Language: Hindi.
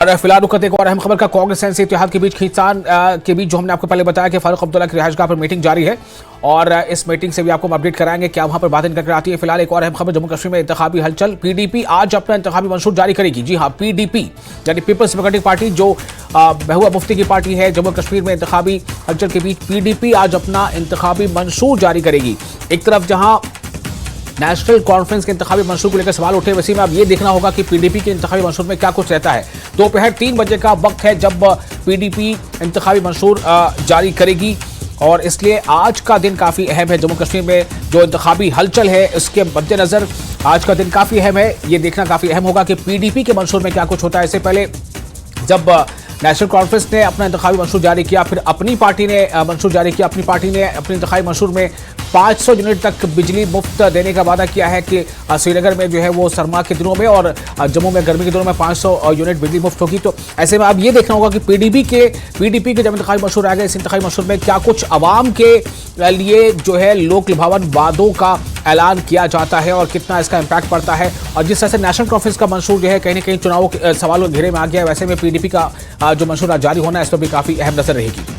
और फिलहाल रुक एक और अहम खबर का कांग्रेस एनसी इत्तेहाद के बीच खींचान के बीच जो हमने आपको पहले बताया कि फारूक अब्दुल्ला की रिहाइशगाह पर मीटिंग जारी है और इस मीटिंग से भी आपको अपडेट कराएंगे क्या वहां पर बातें निकल कर आती है। फिलहाल एक और अहम खबर जम्मू कश्मीर में इंतखाबी हलचल। पीडीपी आज अपना इंतखाबी मंशूर जारी करेगी। जी हां, पीडीपी यानी पीपल्स डेमोक्रेटिक पार्टी जो महबूबा मुफ्ती की पार्टी है जम्मू कश्मीर में इंतखाबी हलचल के बीच पीडीपी आज अपना इंतखाबी मंशूर जारी करेगी। एक तरफ जहां नेशनल कॉन्फ्रेंस के इंतखाबी मंशूर को लेकर सवाल उठे, वैसे में अब ये देखना होगा कि पीडीपी के इंतखाबी मंशूर में क्या कुछ रहता है। दोपहर 3 बजे का वक्त है जब पीडीपी इंतखाबी मंशूर जारी करेगी और इसलिए आज का दिन काफी अहम है। जम्मू कश्मीर में जो इंतखाबी हलचल है इसके मद्देनजर आज का दिन काफी अहम है। ये देखना काफी अहम होगा कि पीडीपी के मंशूर में क्या कुछ होता है। इससे पहले जब नेशनल कॉन्फ्रेंस ने अपना इंतखाबी मंशूर जारी किया, फिर अपनी पार्टी ने मंशूर जारी किया। अपनी पार्टी ने अपने इंतखाबी मंशूर में 500 यूनिट तक बिजली मुफ्त देने का वादा किया है कि श्रीनगर में जो है वो सरमा के दिनों में और जम्मू में गर्मी के दिनों में 500 यूनिट बिजली मुफ्त होगी। तो ऐसे में अब ये देखना होगा कि पीडीपी के जब इंतखाबी मंशूर आ गए, इस इंतखाबी मंशूर में क्या कुछ आवाम के लिए जो है लोक लुभावन वादों का ऐलान किया जाता है और कितना इसका इम्पैक्ट पड़ता है। और जिस तरह से नेशनल कॉन्फ्रेंस का मंशूर जो है कहीं ना कहीं चुनावों के सवालों के घेरे में आ गया है, वैसे में पीडीपी का जो मंशूर जारी होना है इस पर भी काफी अहम नजर रहेगी।